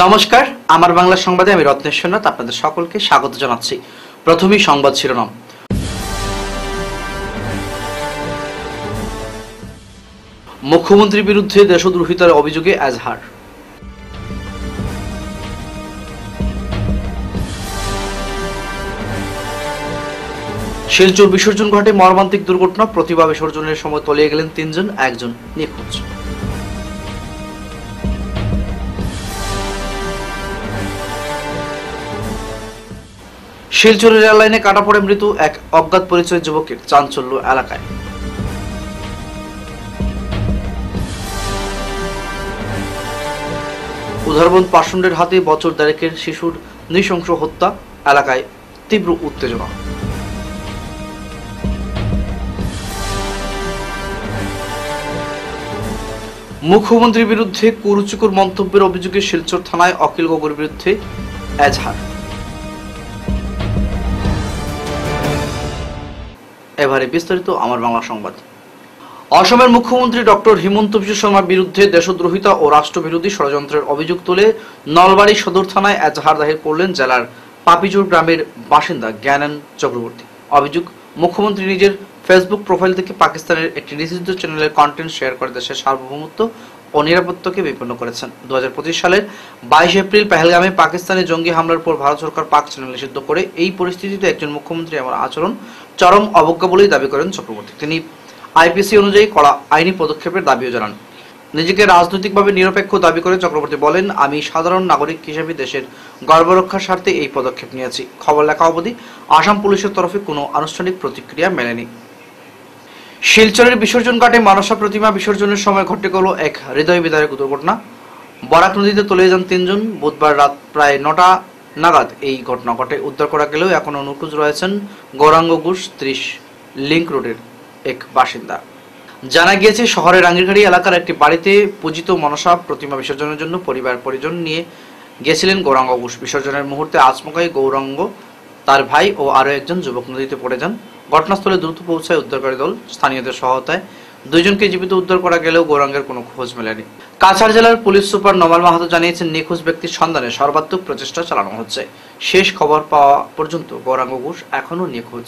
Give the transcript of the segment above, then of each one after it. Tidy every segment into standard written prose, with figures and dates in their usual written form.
নমস্কার, আমার বাংলা সংবাদে আমি রত্নেশ্বরনাথ আপনাদের সকলকে স্বাগত জানাচ্ছি। প্রথমেই সংবাদ শিরোনাম। মুখ্যমন্ত্রীর বিরুদ্ধে দেশদ্রোহিতার অভিযোগে এজাহার। শিলচর বিসর্জন ঘাটে মর্মান্তিক দুর্ঘটনা, প্রতিমা বিসর্জনের সময় তলিয়ে গেলেন ৩ জন, একজন নিখোঁজ। শিলচরের রেল লাইনে কাটা পড়ে মৃত্যু এক অজ্ঞাত পরিচয় যুবকের, চাঞ্চল্য এলাকায়। উধারবন্দ পাষণ্ডের হাতে বছর দেড়েকের শিশুর নৃশংস হত্যা, এলাকায় তীব্র উত্তেজনা। মুখ্যমন্ত্রীর বিরুদ্ধে কুরুচিকর মন্তব্যের অভিযোগে শিলচর থানায় অখিল গগৈর বিরুদ্ধে এজাহার। এবারে বিস্তারিত আমার বাংলা সংবাদ। অসমের মুখ্যমন্ত্রী ডক্টর হিমন্ত বিশ্ব শর্মার বিরুদ্ধে দেশদ্রোহিতা ও রাষ্ট্রবিরোধী ষড়যন্ত্রের অভিযোগ তুলে নলবাড়ী সদর থানায় এজাহার দাখিল করলেন জেলার পাপিজোর গ্রামের বাসিন্দা জ্ঞানন চক্রবর্তী। অভিযোগ, মুখ্যমন্ত্রী নিজের ফেসবুক প্রোফাইল থেকে পাকিস্তানের একটি নিষিদ্ধ চ্যানেলের কন্টেন্ট শেয়ার করে দেশের সার্বভৌমত্ব ও নিরাপত্তাকে বিপন্ন করেছেন। ২০২৫ সালের ২২ এপ্রিল পেহেলগামে পাকিস্তানি জঙ্গি হামলার পর ভারত সরকার পাক চ্যানেল নিষিদ্ধ করে। এই পরিস্থিতিতে একজন মুখ্যমন্ত্রী এমন আচরণ চরম অবজ্ঞা বলেই দাবি করেন চক্রবর্তী। তিনি আইপিসি অনুযায়ী কড়া আইনি পদক্ষেপের দাবিও জানান। নিজেকে রাজনৈতিকভাবে নিরপেক্ষ দাবি করে চক্রবর্তী বলেন, আমি সাধারণ নাগরিক হিসেবে দেশের গর্ব রক্ষার স্বার্থে এই পদক্ষেপ নিয়েছি। খবর লেখা অবধি আসাম পুলিশের তরফে কোনো আনুষ্ঠানিক প্রতিক্রিয়া মেলেনি। শিলচরের বিসর্জন ঘাটে মনসা প্রতিমা বিসর্জনের সময় ঘটে গেল এক হৃদয় বিদারক দুর্ঘটনা। বরাক নদীতে তলিয়ে যান ৩ জন। বুধবার রাত প্রায় ৯টা নাগাদ এই ঘটনা ঘটে। উদ্ধার করা গেলেও এখনও নিখোঁজ রয়েছেন গৌরাঙ্গ ঘোষ ৩০ লিংক রোডের এক বাসিন্দা। জানা গিয়েছে, শহরের রাঙ্গিরঘাড়ি এলাকার একটি বাড়িতে পূজিত মনসা প্রতিমা বিসর্জনের জন্য পরিবার পরিজন নিয়ে গিয়েছিলেন গৌরাঙ্গ ঘোষ। বিসর্জনের মুহূর্তে আচমকাই গৌরাঙ্গ, তার ভাই ও আরও একজন যুবক নদীতে পড়ে যান। ঘটনাস্থলে দ্রুত পৌঁছায় উদ্ধারকারী দল। স্থানীয়দের সহায়তায় ২ জনকে জীবিত উদ্ধার করা গেলেও গৌরাঙ্গের কোনো খোঁজ মেলেনি। কাছাড় জেলার পুলিশ সুপার নমাল মাহাতো জানিয়েছেন, নিখোঁজ ব্যক্তির সন্ধানে সর্বাত্মক প্রচেষ্টা চালানো হচ্ছে। শেষ খবর পাওয়া পর্যন্ত গৌরাঙ্গ ঘোষ এখনও নিখোঁজ।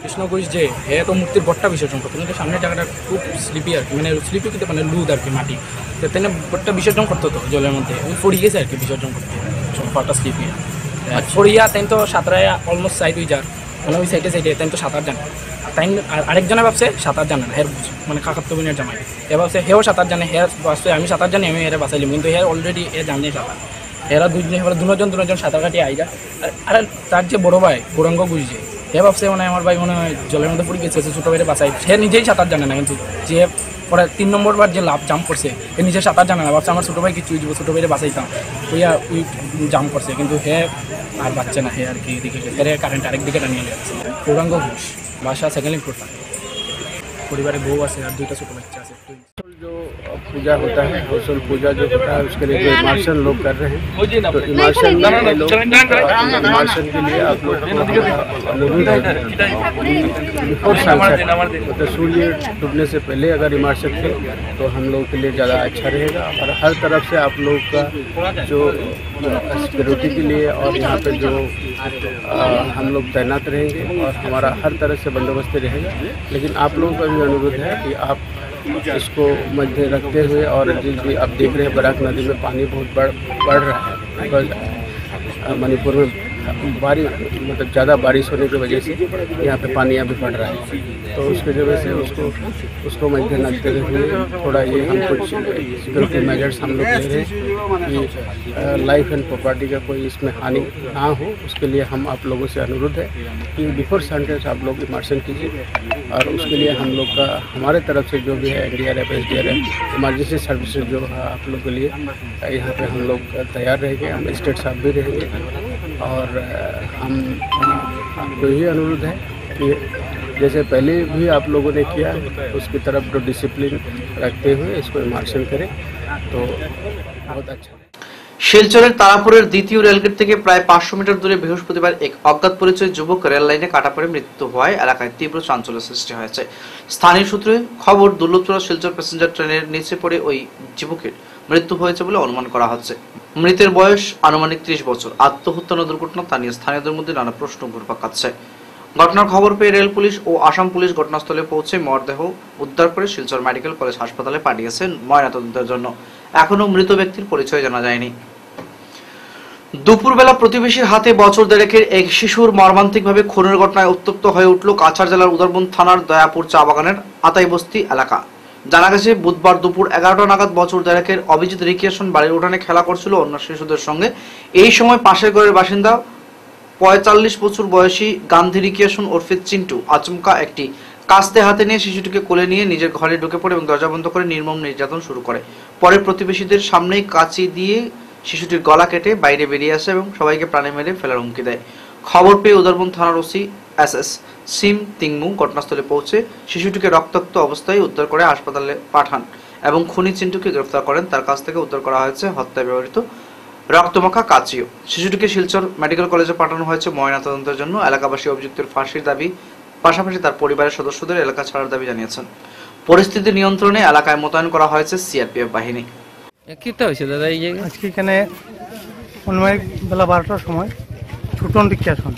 কৃষ্ণ ঘোষ যে হে তো মূর্তির বট্টা বিসর্জন করতো, কিন্তু সামনের জায়গাটা খুব স্লিপি আর কি, মানে স্লিপি কিন্তু মানে লুদ আর কি মাটি, তো তেনে বট্টা বিসর্জন করতো তো জলের মধ্যে পড়ে গেছে আর কি বিসর্জন করতে ফটা স্লিপি পড়িয়া। তাই তো সাঁতরায় অলমোস্ট সাইড হয়ে যার, মানে ওই সাইডে তাই তো সাঁতার জানে। তাই আরেকজনে ভাবছে সাঁতার জানে না, হের মানে কাকাত্তর বোনের জামাই, হে ভাবছে হেও সাঁতার জানে, হের বাঁচতে আমি সাঁতার জানি, আমি এরা বাঁচাইলাম, কিন্তু হের অলরেডি এ জানে সাঁতার। এরা দুজন সাঁতার কাটিয়ে আই যায়। আর তার যে বড় ভাই গৌরাঙ্গ ঘোষ যে হে ভাবছে মানে আমার ভাই মনে হয় জলের মধ্যে পড়ে গেছে, ছোটো ভাইরে বাঁচাই। সে নিজেই সাঁতার জানে না, কিন্তু যে পরে ৩ নম্বর বার যে লাভ জাম্প করছে সে নিজে সাঁতার জানে না, ভাবছে আমার ছোটো ভাই কিছু ছোটো ভাইরে বাঁচাইতাম, ওইয়া ওই জাম্প করছে, কিন্তু হে আর বাচ্চা না, হে আর কি এদিকে কারেন্ট আরেকদিকে টানিয়ে যাচ্ছে। গৌরাঙ্গ ঘোষ, বাসা সেকেন্ড লিঙ্ক করতাম, পরিবারে বউ আছে আর 2টা ছোটো বাচ্চা আছে। जो पूजा होता है हौसल पूजा जो होता है उसके लिए जो इमर्शन लोग कर रहे हैं, तो इमर्शन के लिए आप लोग अनुरोध है बिफोर सनसेट, मतलब सूर्य डूबने से पहले अगर इमर्शन थे तो हम लोग के लिए ज़्यादा अच्छा रहेगा। और हर तरफ से आप लोग का जो सिक्योरिटी के लिए और यहाँ पे जो हम लोग तैनात रहेंगे और हमारा हर तरह से बंदोबस्त रहेगा। लेकिन आप लोगों का भी अनुरोध है कि आप इसको मध्य रखते हुए, और जिस भी आप देख रहे हैं बराक नदी में पानी बहुत बढ़ रहा है, बिकॉज मणिपुर में मतलब ज़्यादा बारिश होने की वजह से यहाँ पे पानी अभी बढ़ रहा है, तो उसकी वजह से उसको मध्य रखते हुए थोड़ा ये हम कुछ सिक्योरिटी मेजर्स हम लोग ले रहे हैं कि लाइफ एंड प्रॉपर्टी का कोई इसमें हानि ना हो। उसके लिए हम आप लोगों से अनुरोध है कि बिफोर सनसेट आप लोग इमर्शन कीजिए, और उसके लिए हम लोग का हमारे तरफ से जो भी है NDRF SDRF इमरजेंसी सर्विसेज जो है आप लोग के लिए यहाँ पे हम लोग तैयार रहेंगे। हम स्टेट साहब भी रहेंगे, और हम आपको यही अनुरोध है कि जैसे पहले भी आप लोगों ने किया उसकी तरफ जो डिसिप्लिन रखते हुए इसको इमर्शन करें तो बहुत अच्छा। শিলচরের তারাপুরের দ্বিতীয় রেলগেট থেকে প্রায় 500 মিটার দূরে বৃহস্পতিবার এক অজ্ঞাত পরিচয় যুবক রেল লাইনে কাটা পড়ে মৃত্যু হওয়ায় এলাকায় তীব্র চাঞ্চল্য সৃষ্টি হয়েছে। স্থানীয় সূত্রে খবর, দুর্লভচূড়া শিলচর প্যাসেঞ্জার ট্রেনের নিচে পড়ে ওই যুবকের মৃত্যু হয়েছে বলে অনুমান করা হচ্ছে। মৃতের বয়স আনুমানিক 30 বছর। আত্মহত্যা না দুর্ঘটনা তা নিয়ে স্থানীয়দের মধ্যে নানা প্রশ্ন ঘুরপাক খাচ্ছে। ঘটনার খবর পেয়ে রেল পুলিশ ও আসাম পুলিশ ঘটনাস্থলে পৌঁছে মরদেহ উদ্ধার করে শিলচর মেডিকেল কলেজ হাসপাতালে পাঠিয়েছেন ময়নাতদন্তের জন্য। এখনো মৃত ব্যক্তির পরিচয় জানা যায়নি। দুপুরবেলা প্রতিবেশীর হাতে বছর দেড়েকের এক শিশুর মর্মান্তিকভাবে খুনের ঘটনায় উত্তপ্ত হয়ে উঠল কাছাড় জেলার উদারবন থানার দয়াপুর চা বাগানের আতাইবস্তি এলাকা। জানা গেছে বুধবার দুপুর 11টা নাগাদ বছর দেড়েকের অভিজিৎ রিক্রিয়েশন বাড়ির উঠানে খেলা করছিল অন্য শিশুদের সঙ্গে। এই সময় পাশের ঘরের বাসিন্দা 45 বছর বয়সী গান্ধী রিক্রিয়েশন ওরফে চিন্টু আচমকা একটি কাস্তে হাতে নিয়ে শিশুটিকে কোলে নিয়ে নিজের ঘরে ঢুকে পড়ে এবং দরজা বন্ধ করে নির্মম নির্যাতন শুরু করে। পরে প্রতিবেশীদের সামনেই কাঁচি দিয়ে শিশুটির গলা কেটে বাইরে বেরিয়ে আসে এবং সবাইকে প্রাণে মেরে ফেলার হুমকি দেয়। খবর পেয়ে উদারবন থানার ওসি এসএস সিম তিংমু ঘটনাস্থলে পৌঁছে শিশুটিকে রক্তাক্ত অবস্থায় উদ্ধার করে হাসপাতালে পাঠান এবং খুনি চিন্টুকে গ্রেফতার করেন। তার কাছ থেকে উদ্ধার করা হয়েছে হত্যায় ব্যবহৃত রক্তমাখা কাচিও। শিশুটিকে শিলচর মেডিকেল কলেজে পাঠানো হয়েছে ময়নাতদন্তের জন্য। এলাকাবাসী অভিযুক্তের ফাঁসির দাবি পাশাপাশি তার পরিবারের সদস্যদের এলাকা ছাড়ার দাবি জানিয়েছেন। পরিস্থিতি নিয়ন্ত্রণে এলাকায় মোতায়েন করা হয়েছে সিআরপিএফ বাহিনী। কিটা হয়েছে দাদা এই জায়গায়? আজকে এখানে অনুমানিক বেলা 12টার সময় ছুটন রিক্রিয়েশন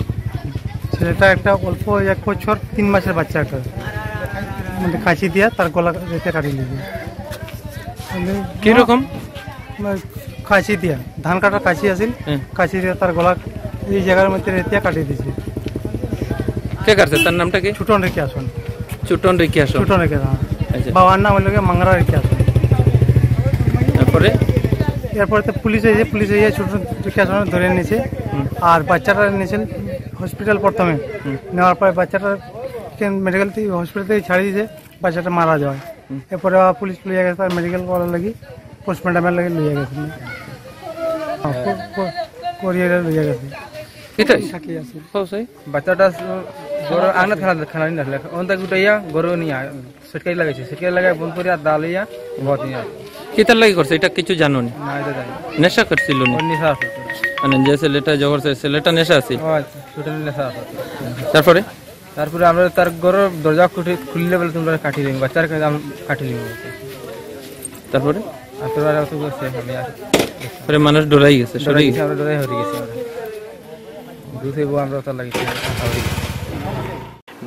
ছেলেটা একটা অল্প 1 বছর 3 মাসের বাচ্চা একটা মানে কাঁচি দিয়ে তার গলা রেখে কাটিয়ে নিয়ে কিরকম কাঁচি দিয়া ধান কাটার কাঁচি আসিল কাঁচি দিয়ে তার গলা এই জায়গার মধ্যে রেতিয়া কাটিয়ে দিয়েছে। কে কাটছে? তার নামটা কি? ছুটন রিক্রিয়েশন। ছুটন রিক্রিয়েশন। ছুটন রিক্রিয়েশন আচ্ছা, বাবার নাম হলো মাংরা রিক্রিয়েশন। তারপরে এরপরে তো পুলিশ এসে ছুটন রিক্রিয়েশন ধরে নিয়েছে আর বাচ্চাটা নিয়েছিল হসপিটাল প্রথমে নেওয়ার পরে বাচ্চাটা মেডিকেল থেকে হসপিটাল থেকে ছাড়িয়ে দিয়েছে, বাচ্চাটা মারা যায়। এরপরে পুলিশ লিয়ে গেছে তার মেডিকেল করার লাগি পোস্টমর্টমের লাগি লিয়ে গেছে কোরিয়ারে লিয়ে গেছে। এটা সাকি আছে বাচ্চাটা গরু আনা খানা নিয়ে আসলে ওন তাকে উঠাইয়া গরু নিয়ে সেটকাই লাগাইছে, সেটকাই লাগাই বন্ধ করিয়া দালিয়া বহুত নিয়ে কিতার লাগি করছে এটা কিছু জানো না? নেশা করছিল নেশা আছে মানে যে ছেলেটা জগর ছেলেটা নেশা আছে নেশা আছে। তারপরে আমরা তার গরুর দরজা খুললে বলে তোমরা কাটি দিন বাচ্চার কাটি দিন। তারপরে পরে মানুষ ডরাই গেছে, ডরাই হয়ে গেছে।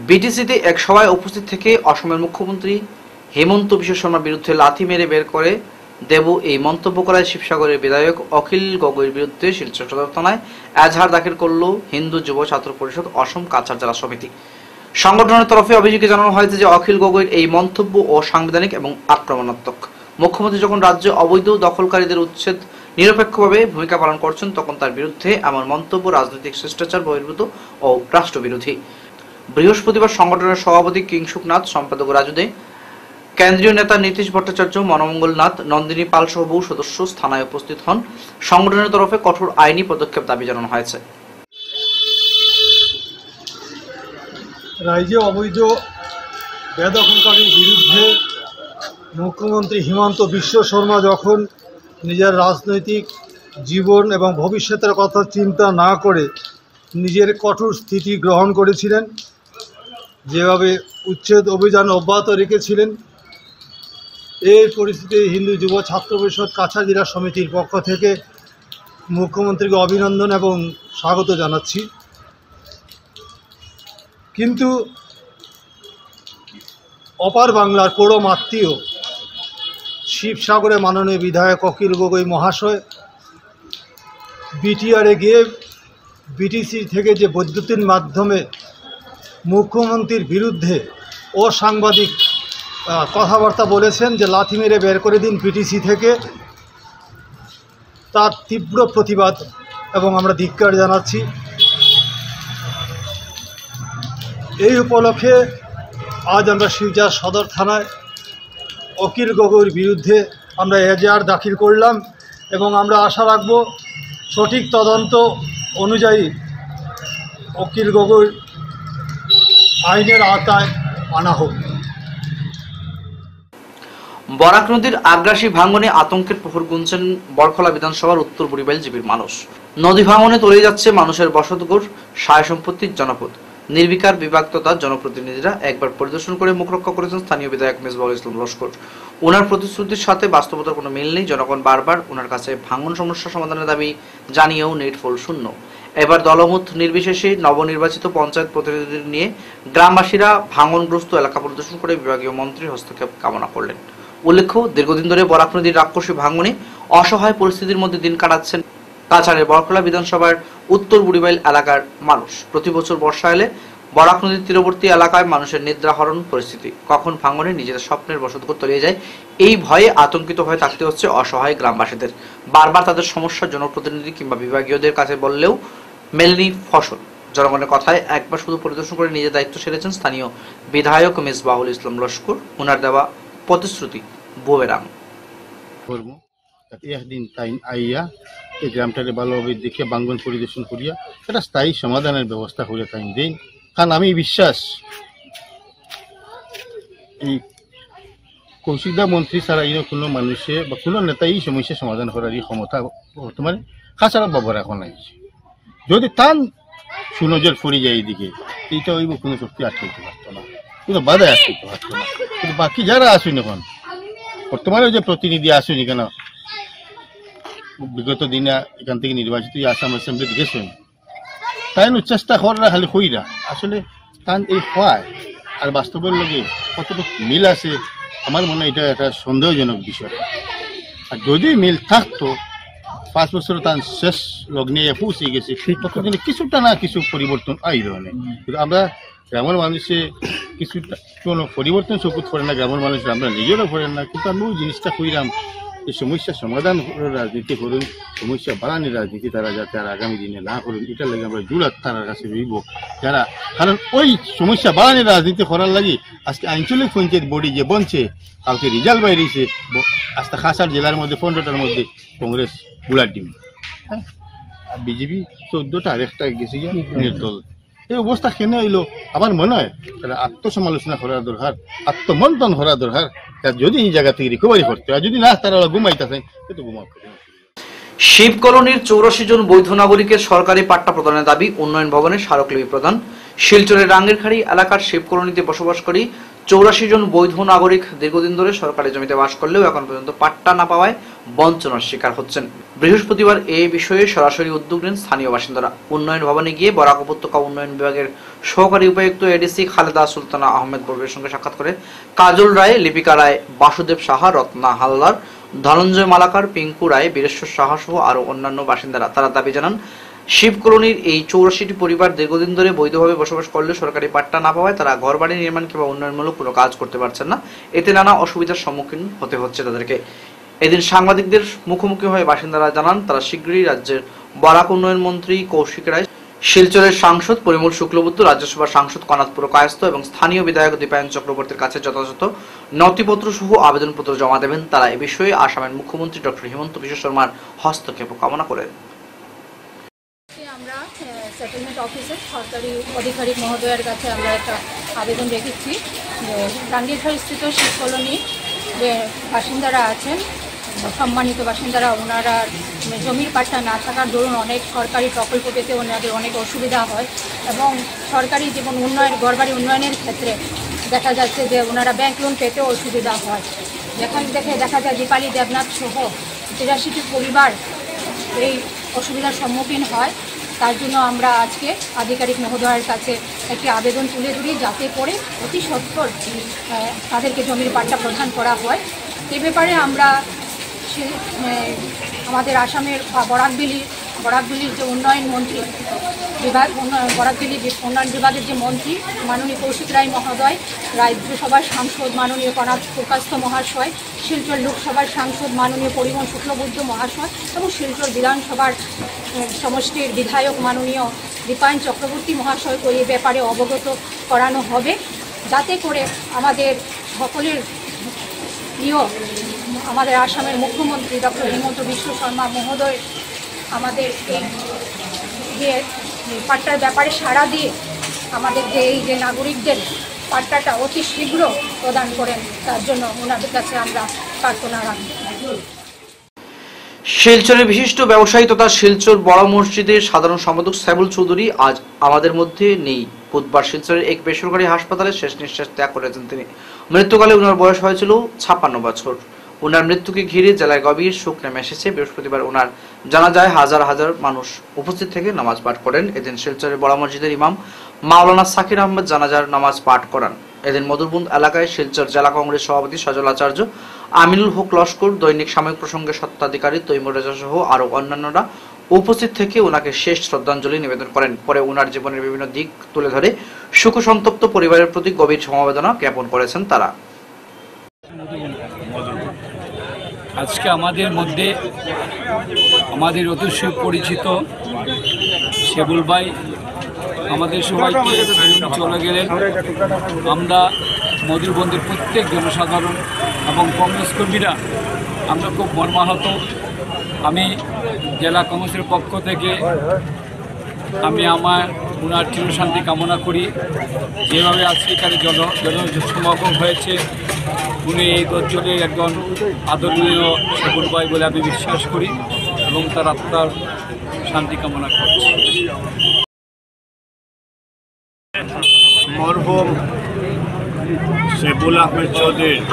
বিটিসিতে এক সভায় উপস্থিত থেকে অসমের মুখ্যমন্ত্রী হেমন্ত বিশ্ব শর্মার বিরুদ্ধে লাথি মেরে বের করে দেব এই মন্তব্য করায় শিবসাগরের বিধায়ক অখিল গগৈর বিরুদ্ধে শিলচর সদর থানায় এজাহার দাখিল করল হিন্দু যুব ছাত্র পরিষদ অসম কাছাড় জেলা সমিতি। সংগঠনের তরফে অভিযোগে জানানো হয়েছে যে অখিল গগৈর এই মন্তব্য অসাংবিধানিক এবং আক্রমণাত্মক। মুখ্যমন্ত্রী যখন রাজ্যে অবৈধ দখলকারীদের উচ্ছেদ নিরপেক্ষভাবে ভূমিকা পালন করছেন তখন তার বিরুদ্ধে এমন মন্তব্য রাজনৈতিক শিষ্টাচার বহির্ভূত ও রাষ্ট্রবিরোধী। বৃহস্পতিবার সংগঠনের সভাপতি কিংসুক নাথ, সম্পাদক রাজু দে, কেন্দ্রীয় নেতা নীতিশ ভট্টাচার্য, মনমঙ্গল নাথ, নন্দিনী পাল সহ বহু সদস্য থানায় উপস্থিত হন। সংগঠনের তরফে কঠোর আইনি পদক্ষেপ দাবি জানানো হয়েছে। রাজ্যে অবৈধ বেদখলকারীর বিরুদ্ধে মুখ্যমন্ত্রী হিমন্ত বিশ্ব শর্মা যখন নিজের রাজনৈতিক জীবন এবং ভবিষ্যতের কথা চিন্তা না করে নিজের কঠোর স্থিতি গ্রহণ করেছিলেন, যেভাবে উচ্ছেদ অভিযান অব্যাহত রেখেছিলেন, এই পরিস্থিতি হিন্দু যুব ছাত্র পরিষদ কাছাড় জেলা সমিতির পক্ষ থেকে মুখ্যমন্ত্রীকে অভিনন্দন এবং স্বাগত জানাচ্ছি। কিন্তু অপার বাংলার পরম আত্মীয় শিবসাগরে মাননীয় বিধায়ক অখিল গগৈ মহাশয় বিটিআরে গিয়ে বিটিসি থেকে যে বৈদ্যুতিন মাধ্যমে মুখ্যমন্ত্রীর বিরুদ্ধে অসাংবাদিক কথাবার্তা বলেছেন যে লাথি মেরে বের করে দিন বিটিসি থেকে, তার তীব্র প্রতিবাদ এবং আমরা ধিক্কার জানাচ্ছি। এই উপলক্ষে আজ আমরা শিলচর সদর থানায় অখিল গগৈর বিরুদ্ধে আমরা এজাহার দাখিল করলাম এবং আমরা আশা রাখব সঠিক তদন্ত অনুযায়ী অখিল গগৈ আইনের আওতায় আনা হোক। বরাক নদীর আগ্রাসী ভাঙনে আতঙ্কের প্রহর গুনছেন বরখলা বিধানসভার উত্তর বুড়িবাইল জীবীর মানুষ। নদী ভাঙনে তলিয়ে যাচ্ছে মানুষের বসতঘর, সায় সম্পত্তির জনপদ। নির্বিকার বিভাগ তথা জনপ্রতিনিধিরা একবার পরিদর্শন করে মুখ রক্ষা করেছেন স্থানীয় বিধায়ক মেজবাহুল ইসলাম লস্কর। ওনার প্রতিশ্রুতির সাথে বাস্তবতার কোনো মিল নেই। জনগণ বারবার ওনার কাছে ভাঙন সমস্যা সমাধানের দাবি জানিয়েও নেট ফল শূন্য। এবার দলমত নির্বিশেষে নবনির্বাচিত পঞ্চায়েত প্রতিনিধিদের নিয়ে গ্রামবাসীরা ভাঙনগ্রস্ত এলাকা পরিদর্শন করে বিভাগীয় মন্ত্রীর হস্তক্ষেপ কামনা করলেন। উল্লেখ্য, দীর্ঘদিন ধরে বরাক নদীর রাক্ষসী ভাঙনে অসহায় পরিস্থিতির মধ্যে দিন কাটাচ্ছেন কাছাড়ের বরখলা বিধানসভার উত্তর বুড়িবাইল এলাকার মানুষ। প্রতি বছর বর্ষা এলে বরাক নদীর তীরবর্তী এলাকায় মানুষের নিদ্রাহরণ পরিস্থিতি, কখন ভাঙনে নিজেদের স্বপ্নের বসতঘর তলিয়ে যায় এই ভয়ে আতঙ্কিত হয়ে থাকতে হচ্ছে অসহায় গ্রামবাসীদের। বারবার তাদের সমস্যা জনপ্রতিনিধি কিংবা বিভাগীয়দের কাছে বললেও মেলেনি ফসল। জনগণের কথায় একবার শুধু পরিদর্শন করে নিজের দায়িত্ব সেরেছেন স্থানীয় বিধায়ক মেজবাহুল ইসলাম লস্কর। ওনার দেওয়া প্রতিশ্রুতি বুমেরাং। একদিন টাইম আইয়া এই গ্রামটাকে ভালোভাবে দেখে বাঙ্গন পরিদর্শন করিয়া একটা স্থায়ী সমাধানের ব্যবস্থা করে টাইম দিন। কারণ আমি বিশ্বাস এই কৌশিকদা মন্ত্রী ছাড়া কোনো মানুষে বা কোনো নেতা এই সমস্যা সমাধান করার এই ক্ষমতা বর্তমানে কাছাড়া বাবার এখন নাই। যদি টান সুনজর পড়ে যায় এইদিকে, এইটা হইব কোনো শক্তি আটকাইতে পারতো না, কোনো বাধায় আটকাইতে পারতো না। কিন্তু বাকি যারা আসুন এখন বর্তমানে যে প্রতিনিধি আসুন কেন, বিগত দিনে এখান থেকে নির্বাচিত আসাম অ্যাসেম্বলিতে গেছেন, তাই চেষ্টা করা খালি হইরা আসলে তান এই হয় আর বাস্তবের লগে কতটুকু মিল আছে আমার মনে হয় এটা একটা সন্দেহজনক বিষয়। আর যদি মিল থাকতো 5 বছর তার শেষ লগ্নে পৌঁছে গেছে, ততদিনে কিছুটা না কিছু পরিবর্তন আইল না। কিন্তু আমরা গ্রামের মানুষে কিছুটা কোনো পরিবর্তন চকুত পড়ে না, গ্রামের মানুষ আমরা নিজেরও পড়েন না। কিন্তু আমি ওই জিনিসটা কইরাম এই সমস্যা সমাধান রাজনীতি করুন, সমস্যা বাড়ানোর রাজনীতি তারা যাতে আর আগামী দিনে না করুন, এটার লাগে আমরা জোড়া তার কাছে রইব যারা। কারণ ওই সমস্যা বাড়ানোর রাজনীতি করার লাগে আজকে আঞ্চলিক পঞ্চায়েত বডি যে বনছে, কালকে রেজাল্ট বাইরেছে, আজকে কাছাড় জেলার মধ্যে 15টার মধ্যে কংগ্রেস বুলার ডিম, হ্যাঁ, আর বিজেপি 14টা, আর একটা গেছে নির্দল। এই অবস্থা কেন হইলো আমার মনে হয় তারা আত্মসমালোচনা করা দরকার, আত্মমন্থন করা দরকার। যদি এই জায়গা থেকে রিকভারি করতে হয়, যদি না তারা ঘুমাইতেছেন কিন্তু ঘুমাতে। শিব কলোনির 84 জন বৈধ নাগরিকের সরকারি পাট্টা প্রদানের দাবি উন্নয়ন ভবনের স্মারকলিপি প্রদান। শিলচরের রাঙ্গিরখাড়ি এলাকার শিব কলোনিতে বসবাসকারী 84 জন বৈধ নাগরিক দীর্ঘদিন ধরে সরকারি জমিতে বাস করলেও এখন পর্যন্ত পাট্টা না পাওয়ায় বঞ্চনার শিকার হচ্ছেন। বৃহস্পতিবার এই বিষয়ে সরাসরি উদ্যোগ নেন স্থানীয় বাসিন্দারা। উন্নয়ন ভবনে গিয়ে বরাক উপত্যকা উন্নয়ন বিভাগের সহকারী উপায়ুক্ত এডিসি খালেদা সুলতানা আহমেদ বর্বের সঙ্গে সাক্ষাৎ করে কাজল রায়, লিপিকা রায়, বাসুদেব সাহা, রত্না হালদার, ধনঞ্জয় মালাকার, পিঙ্কু রায়, বীরেশ্বর সাহা সহ আরো অন্যান্য বাসিন্দারা। তারা দাবি জানান, শিব কলোনির এই 84টি পরিবার দীর্ঘদিন ধরে বৈধভাবে বসবাস করলেও সরকারি পাট্টা না পাওয়ায় তারা ঘরবাড়ি নির্মাণ কিংবা উন্নয়নমূলক কোনো কাজ করতে পারছেন না। এতে নানা অসুবিধার সম্মুখীন হতে হচ্ছে তাদেরকে। এদিন সাংবাদিকদের মুখোমুখি হয়ে বাসিন্দারা জানান, তারা শীঘ্রই রাজ্যের বরাক উন্নয়ন মন্ত্রী কৌশিক রায়, শিলচরের সাংসদ পরিমল শুক্লবৈদ্য, রাজ্যসভার সাংসদ কনাথপুর কায়স্থ এবং স্থানীয় বিধায়ক দীপায়ন চক্রবর্তীর কাছে যথাযথ নথিপত্র সহ আবেদনপত্র জমা দেবেন। তারা এ বিষয়ে আসামের মুখ্যমন্ত্রী ডক্টর হিমন্ত বিশ্ব শর্মার হস্তক্ষেপ কামনা করেন। আমরা সেটেলমেন্ট অফিসের সরকারি আধিকারিক মহোদয়ের কাছে আমরা একটা আবেদন রেখেছি যে রাঙ্গিরখাড়ি স্থিত শিব কলোনি যে বাসিন্দারা আছেন, সম্মানিত বাসিন্দারা, ওনারা জমির পাট্টা না থাকার দরুন অনেক সরকারি প্রকল্প পেতে ওনাদের অনেক অসুবিধা হয় এবং সরকারি যেমন উন্নয়ন ঘরবাড়ি উন্নয়নের ক্ষেত্রে দেখা যাচ্ছে যে ওনারা ব্যাংক লোন পেতেও অসুবিধা হয়। দেখা যায় দীপালি দেবনাথ সহ 83টি পরিবার এই অসুবিধার সম্মুখীন হয়। তার জন্য আমরা আজকে আধিকারিক মহোদয়ের কাছে একটি আবেদন তুলে ধরি যাতে করে অতি সত্বর তাদেরকে জমির পাট্টা প্রদান করা হয়। এ ব্যাপারে আমরা আমাদের আসামের বরাকভ্যালির যে উন্নয়ন মন্ত্রী বিভাগ, বরাকভ্যালি উন্নয়ন বিভাগের যে মন্ত্রী মাননীয় কৌশিক রায় মহোদয়, রাজ্যসভার সাংসদ মাননীয় কনাথপুর কায়স্থ মহাশয়, শিলচর লোকসভার সাংসদ মাননীয় পরিমল শুক্লবৈদ্য মহাশয় এবং শিলচর বিধানসভার সমষ্টির বিধায়ক মাননীয় দীপায়ন চক্রবর্তী মহাশয়কে এই ব্যাপারে অবগত করানো হবে, যাতে করে আমাদের সকলের প্রিয় আমাদের আসামের মুখ্যমন্ত্রী ডক্টর হিমন্ত বিশ্ব শর্মা মহোদয় আমাদের এই যে পাট্টার ব্যাপারে সাড়া দিয়ে আমাদের যে নাগরিকদের পাট্টাটা অতি শীঘ্র প্রদান করেন, তার জন্য ওনাদের কাছে আমরা প্রার্থনা রাখি। শিলচরের বিশিষ্ট ব্যবসায়ী তথা শিলচর বড় মসজিদের সাধারণ সম্পাদক সাইবুল চৌধুরী আজ আমাদের মধ্যে নেই। বুধবার শিলচরের এক বেসরকারি হাসপাতালে শেষ নিঃশ্বাস ত্যাগ করেছেন তিনি। মৃত্যুকালে ওনার বয়স হয়েছিল 56 বছর। ওনার মৃত্যুকে ঘিরে জেলায় গভীর শোক নেমে এসেছে। বৃহস্পতিবার ওনার জানাজায় হাজার হাজার মানুষ উপস্থিত থেকে নামাজ পাঠ করেন। এদিন শিলচরের বড় মসজিদের ইমাম মাওলানা সাকির আহমেদ জানাজার নামাজ পাঠ করান। এদিন মধুরবুন্দ এলাকায় শিলচর জেলা কংগ্রেস সভাপতি সজল আচার্য, আমিনুল হক লস্কর, দৈনিক সাময়িক প্রসঙ্গে স্বত্বাধিকারী তৈমুর রেজা সহ আরো অন্যান্যরা উপস্থিত থেকে ওনাকে শেষ শ্রদ্ধাঞ্জলি নিবেদন করেন। পরে ওনার জীবনের বিভিন্ন দিক তুলে ধরে শোকসন্তপ্ত পরিবারের প্রতি গভীর সমবেদনা জ্ঞাপন করেছেন তারা। আজকে আমাদের মধ্যে আমাদের অতি সুপরিচিত শেবুল ভাই আমাদের সবাইকে চলে গেলেন। আমরা মধুরবন্দের প্রত্যেক জনসাধারণ এবং কংগ্রেস কর্মীরা আমরা খুব মর্মাহত। আমি জেলা কংগ্রেসের পক্ষ থেকে আমি ওনার চিরশান্তি কামনা করি। যেভাবে আজকে এখানে জনসমাগম হয়েছে, উনি এই অঞ্চলের একজন আদরণীয় শেবুল ভাই বলে আমি বিশ্বাস করি এবং তার আত্মার শান্তি কামনা করছি। মরহুম শেবুল আহমেদ চৌধুরীর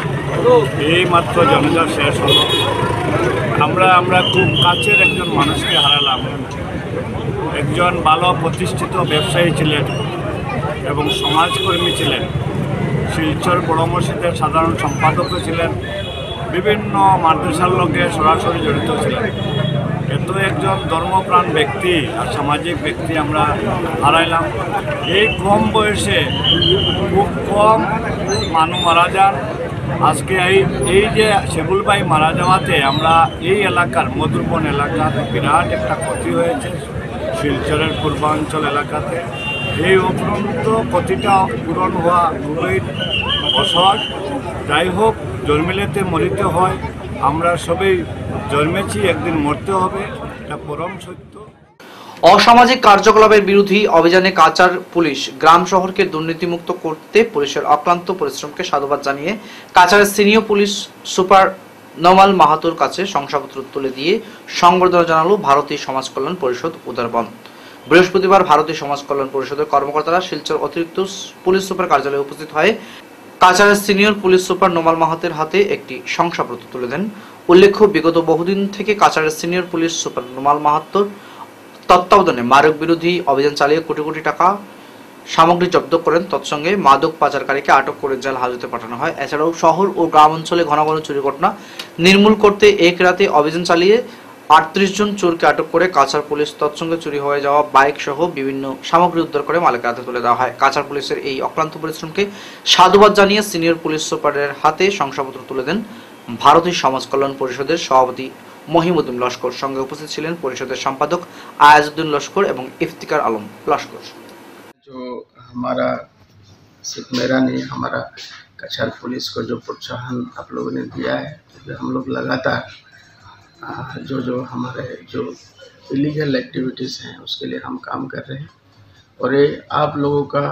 এই মাত্র জানাজা শেষ হলো। আমরা খুব কাছের একজন মানুষকে হারালাম। একজন ভালো প্রতিষ্ঠিত ব্যবসায়ী ছিলেন এবং সমাজকর্মী ছিলেন। শিলচর বড় মসজিদের সাধারণ সম্পাদকও ছিলেন। বিভিন্ন মাদ্রাসার লোকে সরাসরি জড়িত ছিলেন। এত একজন ধর্মপ্রাণ ব্যক্তি আর সামাজিক ব্যক্তি আমরা হারাইলাম। এই কম বয়সে খুব কম মানুষ মারা যান। আজকে এই যে শেবুল ভাই মারা যাওয়াতে আমরা এই এলাকার মধুরবন এলাকার বিরাট একটা ক্ষতি হয়েছে। শিলচরের পূর্বাঞ্চল এলাকাতে এই অপূরন্ত ক্ষতিটা পূরণ হওয়া খুবই অসহজ। যাই হোক, জন্মিলেতে মরিতে হয়। আমরা সবাই জন্মেছি, একদিন মরতে হবে, এটা পরম সত্য। অসামাজিক কার্যকলাপের বিরোধী অভিযানে কাচার পুলিশ গ্রাম শহরকে দুর্নীতিমুক্ত করতে পুলিশের অক্লান্ত পরিশ্রমকে সাধুবাদ জানিয়ে কাচারের সিনিয়র পুলিশ সুপার নমাল মাহাতোর কাছে শংসাপত্র তুলে দিয়ে সংবর্ধনা জানালো ভারতীয় সমাজ কল্যাণ পরিষদ উদারবন। বৃহস্পতিবার ভারতীয় সমাজ কল্যাণ পরিষদের কর্মকর্তারা শিলচর অতিরিক্ত পুলিশ সুপার কার্যালয়ে উপস্থিত হয়ে কাচারের সিনিয়র পুলিশ সুপার নোমাল মাহাতের হাতে একটি শংসাপত্র তুলে দেন। উল্লেখ্য, বিগত বহুদিন থেকে কাচারের সিনিয়র পুলিশ সুপার নোমাল মাহাতোর তত্ত্বাবধানে মাদক বিরোধী অভিযান চালিয়ে কোটি কোটি টাকা সামগ্রী জব্দ করেন। তৎসঙ্গে মাদক পাচারকারীকে আটক করে জেল হাজতে পাঠানো হয়। এছাড়াও শহর ও গ্রাম অঞ্চলে ঘন ঘন চুরি ঘটনা নির্মূল করতে এক রাতে অভিযান চালিয়ে 38 জন চোরকে আটক করে কাছার পুলিশ তৎসঙ্গে চুরি হয়ে যাওয়া বাইক সহ বিভিন্ন সামগ্রী উদ্ধার করে মালিকের হাতে তুলে দেওয়া হয়। কাছার পুলিশের এই অক্লান্ত পরিশ্রমকে সাধুবাদ জানিয়ে সিনিয়র পুলিশ সুপারের হাতে শংসাপত্র তুলে দেন ভারতীয় সমাজ কল্যাণ পরিষদের সভাপতি মহিমুদ্দিন লস্কর। সঙ্গে উপস্থিত ছিলেন পরিষদের সম্পাদক আয়াজউদ্দিন লস্কর এবং ইফতিকার আলম লস্কর। जो हमारा सिर्फ मेरा नहीं, हमारा कछार पुलिस को जो प्रोत्साहन आप लोगों ने दिया है, तो हम लोग लगातार जो हमारे जो इलीगल एक्टिविटीज़ हैं उसके लिए हम काम कर रहे हैं। और ये आप लोगों का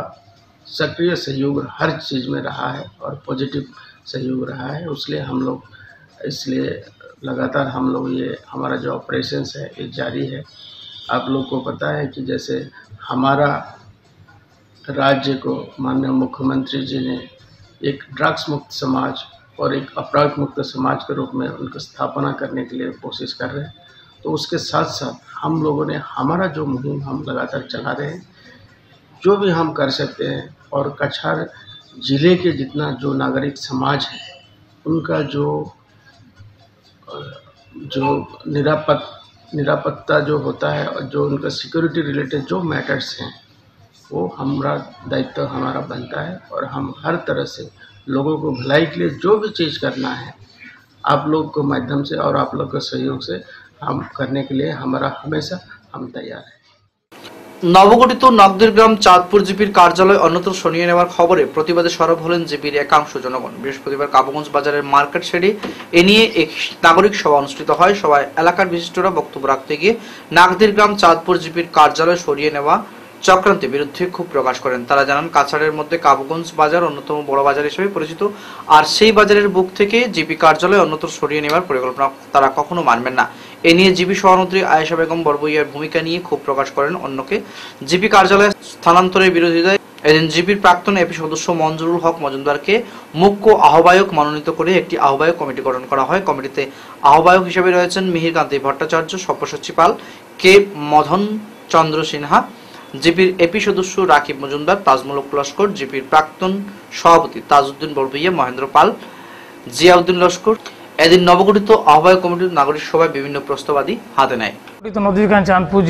सक्रिय सहयोग हर चीज़ में रहा है और पॉजिटिव सहयोग रहा है। इसलिए लगातार हम लोग ये हमारा जो ऑपरेशंस है ये जारी है। आप लोग को पता है कि जैसे हमारा राज्य को माननीय मुख्यमंत्री जी ने एक ड्रग्स मुक्त समाज और एक अपराध मुक्त समाज के रूप में उनकी स्थापना करने के लिए कोशिश कर रहे हैं। तो उसके साथ साथ हम लोगों ने हमारा जो मुहिम हम लगातार चला रहे हैं, जो भी हम कर सकते हैं। और कछार ज़िले के जितना जो नागरिक समाज है उनका जो निरापत्ता जो होता है और जो उनका सिक्योरिटी रिलेटेड जो मैटर्स हैं वो हमारा दायित्व हमारा बनता है। और हम हर तरह से लोगों को भलाई के लिए जो भी चीज़ करना है आप लोग के माध्यम से और आप लोग के सहयोग से हम करने के लिए हमारा हमेशा हम तैयार हैं। নবগঠিত নগদীরগ্রাম চাঁদপুর জিপির কার্যালয় অন্যত্র সরিয়ে নেওয়ার খবরে প্রতিবাদে সরব হলেন জিপির একাংশ জনগণ। বৃহস্পতিবার কাবুগঞ্জ বাজারের মার্কেট শেডে এ নিয়ে এক নাগরিক সভা অনুষ্ঠিত হয়। সভায় এলাকার বিশিষ্টরা বক্তব্য রাখতে গিয়ে নগদীরগ্রাম চাঁদপুর জিপির কার্যালয় সরিয়ে নেওয়া চক্রান্তের বিরুদ্ধে ক্ষোভ প্রকাশ করেন। তারা জানান, কাছাড়ের মধ্যে কাবুগঞ্জ বাজার অন্যতম বড় বাজার হিসেবে পরিচিত, আর সেই বাজারের বুক থেকে জিপি কার্যালয় অন্যত্র সরিয়ে নেওয়ার পরিকল্পনা তারা কখনো মানবেন না। এ নিয়ে জিপি সভানেত্রী আয়েশা বেগম বরবইয়ার ভূমিকা নিয়ে ক্ষোভ প্রকাশ করেন। অন্যকে জিপি কার্যালয়ে স্থানান্তরের বিরোধিতায় এদিন জিপির প্রাক্তন এপি সদস্য মঞ্জুরুল হক মজুমদারকে মুখ্য আহ্বায়ক মনোনীত করে একটি আহ্বায়ক কমিটি গঠন করা হয়। কমিটিতে আহ্বায়ক হিসেবে রয়েছেন মিহিরকান্তি ভট্টাচার্য, সব্যসাচী পাল, কে মদন চন্দ্র সিনহা, জিপির এপি সদস্য রাকিব মজুমদার, তাজমুলক লস্কর, জিপির প্রাক্তন সভাপতি তাজউদ্দিন বড়ভূইয়া, মহেন্দ্র পাল, জিয়াউদ্দিন লস্কর। এদিন নবগঠিত আহ্বায়ক কমিটির নাগরিক সভায় বিভিন্ন প্রস্তাবাদি হাতে নেয়। নদীরগান চাঁদপুর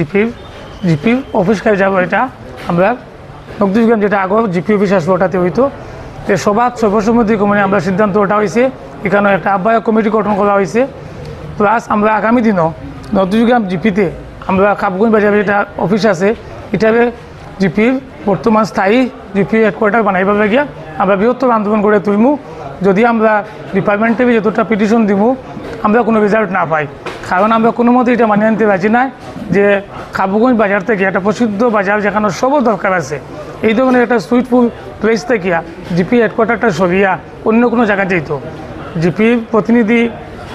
জিপির অফিস কাজে যাবো, এটা আমরা নদীরগান যেটা আগে জিপি অফিস আসবো ওটাতে হইতো। সভা সর্বসম্মতি কমিটি আমরা সিদ্ধান্ত ওটা হয়েছে, এখানে একটা আহ্বায়ক কমিটি গঠন করা হয়েছে। প্লাস আমরা আগামী দিনও নদীরগান জিপিতে আমরা কাপগঞ্জ বাজারে যেটা অফিস আছে এটারে জিপির বর্তমান স্থায়ী জিপি হেডকোয়ার্টার বানাইবার লাগিয়া আমরা বৃহত্তর আন্দোলন করে তুলমু। যদি আমরা ডিপার্টমেন্টে যতটা পিটিশন দিব আমরা কোনো রেজাল্ট না পাই, কারণ আমরা কোনো মতে এটা মানিয়ে আনতে রাজি নাই যে কাবুগঞ্জ বাজার থেকে একটা প্রসিদ্ধ বাজার যেখানে সবও দরকার আছে, এই ধরনের একটা সুইটফুল প্লেস থেকে জিপি হেডকোয়ার্টারটা সরিয়া অন্য কোনো জায়গায় যেত। জিপির প্রতিনিধি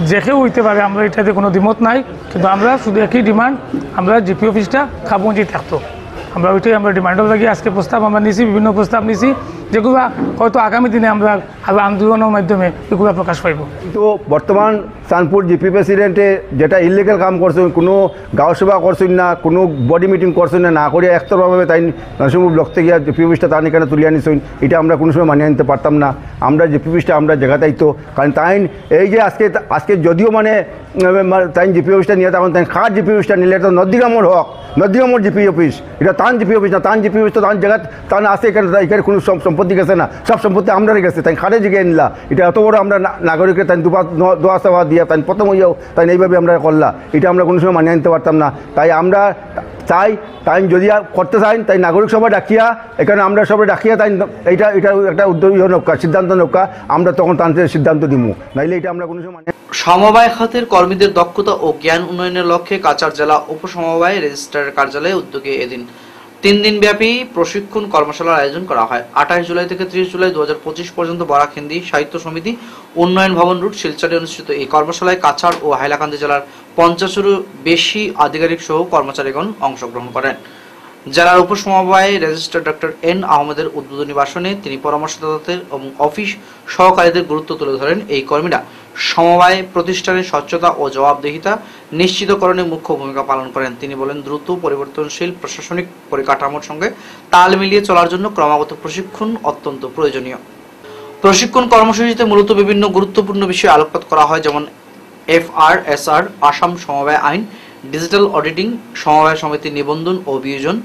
যে কেউ হইতে পারে, আমরা এটাতে কোনো দ্বিমত নাই, কিন্তু আমরা শুধু একই ডিমান্ড, আমরা জিপি অফিসটা কাবুগঞ্জেই থাকতো। আমরা ওইটাই আমরা ডিমান্ডের লাগি আজকে প্রস্তাব আমরা নিছি, বিভিন্ন প্রস্তাব নিছি, যেগুলো হয়তো আগামী দিনে আমরা আরও আন্দোলনের মাধ্যমে এগুলো প্রকাশ পাইব। কিন্তু বর্তমান চাঁদপুর জিপি প্রেসিডেন্টে যেটা ইলিগাল কাম করছেন, কোনো গাঁও সভা করছেন না, কোনো বডি মিটিং করছেন না, করে একতরফাভাবে তাই নরসিংপুর ব্লক থেকে জিপি অফিসটা তার এখানে তুলিয়ে আনিছেন, এটা আমরা কোনো সময় মানিয়ে নিতে পারতাম না। আমরা জিপি অফিসটা আমরা জায়গাতেইতো, কারণ তাই এই যে আজকে যদিও মানে তাই জিপি অফিসটা নিয়ে তখন তাই খাট জিপি অফিসটা নিলে এটা নদীগ্রামর হক, নদীগ্রামর জিপি অফিস, এটা তান জিপি অফিস না, তান জিপি অফিস তো তান জায়গা তান আছে, এখানে কোনো সম্পত্তি গেছে না, সব সম্পত্তি আমরা গেছে, তাই খাটে জিগে নিলা। এটা এত বড় আমরা নাগরিকের তাই দোয়া সভা দিয়া তাই প্রথম হইয়াও তাই এইভাবে আমরা করলা, এটা আমরা কোনো সময় মানিয়ে নিতে পারতাম না। তাই আমরা তাই যদি করতে চাই তাই নাগরিক সভা ডাকিয়া, এখানে আমরা সবাই ডাকিয়া তাই এটা একটা উদ্যোগ নৌকা সিদ্ধান্ত নৌকা, আমরা তখন তাদের সিদ্ধান্ত দিব, নাইলে এটা আমরা কোনো সময়। সমবায় খাতের কর্মীদের দক্ষতা ও জ্ঞান উন্নয়নের লক্ষ্যে কাছাড় জেলা উপসমবায় রেজিস্ট্রারের কার্যালয়ে উদ্যোগে এদিন 3 দিন ব্যাপী প্রশিক্ষণ কর্মশালার আয়োজন করা হয়। 28 জুলাই থেকে 30 জুলাই 2025 পর্যন্ত বরাক হিন্দি সাহিত্য সমিতি উন্নয়ন ভবন রোড শিলচরে অনুষ্ঠিত এই কর্মশালায় কাছাড় ও হাইলাকান্দি জেলার 50-এরও বেশি আধিকারিক সহ কর্মচারীগণ অংশগ্রহণ করেন। জেলার উপসমবায় রেজিস্ট্রার ডক্টর এন আহমেদের উদ্বোধনী ভাষণে তিনি পরামর্শদাতাদের এবং অফিস সহকারীদের গুরুত্ব তুলে ধরেন। এই কর্মীরা সমবায় প্রতিষ্ঠানের স্বচ্ছতা ও জবাবদিহিতা নিশ্চিতকরণে মুখ্য ভূমিকা পালন করেন। তিনি বলেন, দ্রুত পরিবর্তনশীল প্রশাসনিক পরিকাঠামোর সঙ্গে তাল মিলিয়ে চলার জন্য ক্রমাগত প্রশিক্ষণ অত্যন্ত প্রয়োজনীয়। প্রশিক্ষণ কর্মসূচিতে মূলত বিভিন্ন গুরুত্বপূর্ণ বিষয়ে আলোকপাত করা হয়, যেমন FRSR, আসাম সমবায় আইন, ডিজিটাল অডিটিং, সমবায় সমিতির নিবন্ধন ও বিয়োজন,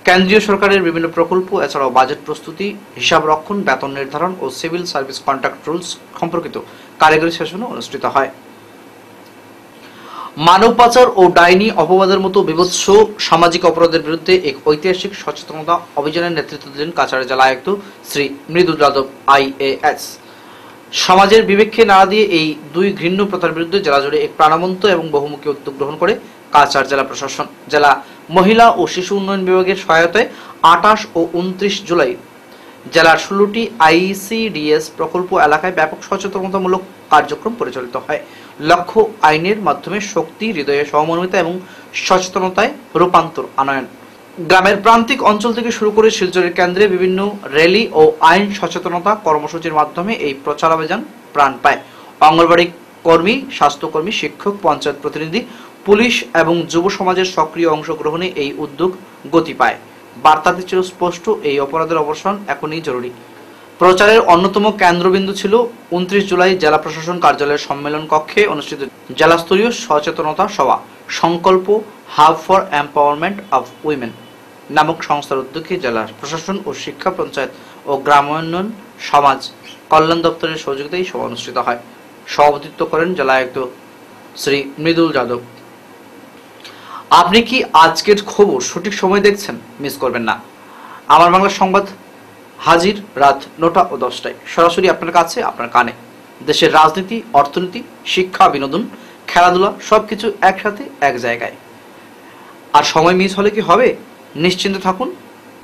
কেন্দ্রীয় সরকারের বিভিন্ন প্রকল্প, এছাড়াও বাজেট প্রস্তুতি, হিসাব রক্ষণ, বেতন নির্ধারণ ও সিভিল সার্ভিস কন্ট্রাক্ট রুলস সম্পর্কিত কারিগরি সেশনও অনুষ্ঠিত হয়। মানব পাচার ও ডাইনি অপবাদের মতো বিভৎস সামাজিক অপরাধের বিরুদ্ধে এক ঐতিহাসিক সচেতনতা অভিযানের নেতৃত্ব দিলেন কাছাড় জেলা আয়ুক্ত শ্রী মৃদুল যাদব IAS। সমাজের বিবেককে নাড়া দিয়ে এই দুই ঘৃণ্য প্রথার বিরুদ্ধে জেলা জুড়ে এক প্রাণবন্ত এবং বহুমুখী উদ্যোগ গ্রহণ করে কাছাড় জেলা প্রশাসন। জেলা মহিলা ও শিশু উন্নয়ন বিভাগের সহায়তায় 28 ও 29 জুলাই জেলার 16টি ICDS প্রকল্প এলাকায় ব্যাপক সচেতনতামূলক কার্যক্রম পরিচালিত হয়। লক্ষ্য আইনের মাধ্যমে শক্তি, হৃদয়ে সমন্বিতা এবং সচেতনতায় রূপান্তর আনয়ন। গ্রামের প্রান্তিক অঞ্চল থেকে শুরু করে শিলচরের কেন্দ্রে বিভিন্ন র্যালি ও আইন সচেতনতা কর্মসূচির মাধ্যমে এই প্রচারাভিযান প্রাণ পায়। অঙ্গনবাড়ি কর্মী, স্বাস্থ্যকর্মী, শিক্ষক, পঞ্চায়েত প্রতিনিধি, পুলিশ এবং যুব সমাজের সক্রিয় অংশগ্রহণে এই উদ্যোগ গতি পায়। বার্তাটি ছিল স্পষ্ট, এই অপরাধের অবসান এখনই জরুরি। প্রচারের অন্যতম কেন্দ্রবিন্দু ছিল 29 জুলাই জেলা প্রশাসন কার্যালয়ের সম্মেলন কক্ষে অনুষ্ঠিত জেলাস্তরীয় সচেতনতা সভা সংকল্প hub for empowerment of women নামক সংস্থার উদ্যোগে জেলা প্রশাসন ও শিক্ষা, পঞ্চায়েত ও গ্রামোন্নয়ন সমাজ কল্যাণ দপ্তরের সহযোগিতায় সভা অনুষ্ঠিত হয়। সভাপতিত্ব করেন জেলা আয়ুক্ত শ্রী মৃদুল যাদব। আপনি কি আজকের খবর সঠিক সময় দেখছেন? মিস করবেন না। আমার বাংলা সংবাদ হাজির রাত 9টা ও 10টায়, সরাসরি আপনার কাছে, আপনার কানে। দেশের রাজনীতি, অর্থনীতি, শিক্ষা, বিনোদন, খেলাধুলা সবকিছু একসাথে এক জায়গায়। আর সময় মিস হলে কি হবে? নিশ্চিন্ত থাকুন,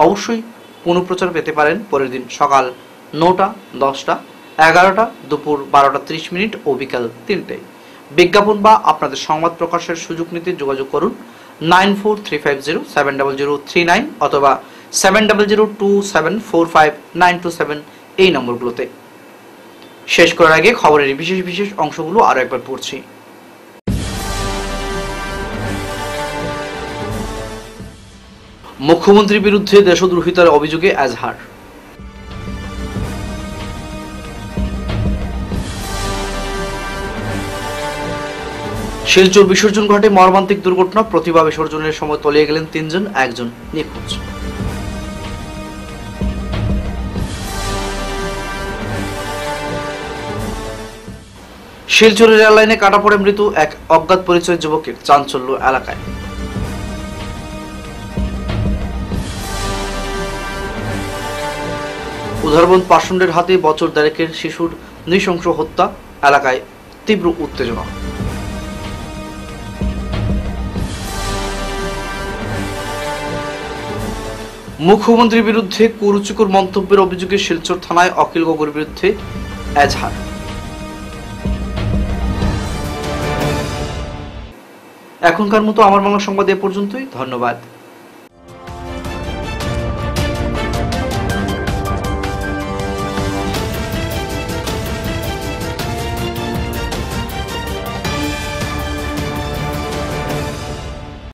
অবশ্যই পুনঃপ্রচার পেতে পারেন পরের দিন সকাল 9টা, 10টা, 11টা, দুপুর 12টা 30 মিনিট ও বিকাল 3টায়। বিজ্ঞাপন বা আপনাদের সংবাদ প্রকাশের সুযোগ নিতে যোগাযোগ করুন 9435070039 অথবা 7002745927 এই নম্বরগুলোতে। শেষ করার আগে খবরের বিশেষ বিশেষ অংশগুলো আরো একবার পড়ছি। মুখ্যমন্ত্রীর বিরুদ্ধে দেশদ্রোহিতার অভিযোগে এজাহার। শিলচর বিসর্জন ঘাটে মর্মান্তিক দুর্ঘটনা, প্রতিমা বিসর্জনের সময় তলিয়ে গেলেন 3 জন, একজন নিখোঁজ। শিলচরের রেল লাইনে কাটা পড়ে মৃত্যু এক অজ্ঞাত পরিচয় যুবকের, চাঞ্চল্য এলাকায়। উধারবন্দ পাষণ্ডের হাতে বছর দেড়েকের শিশুর নৃশংস হত্যা, এলাকায় তীব্র উত্তেজনা। মুখ্যমন্ত্রীর বিরুদ্ধে কুরুচিকর মন্তব্যের অভিযোগে শিলচর থানায় অখিল গগৈর বিরুদ্ধে এজাহার। এখনকার মতো আমার বাংলা সংবাদ এ পর্যন্তই। ধন্যবাদ।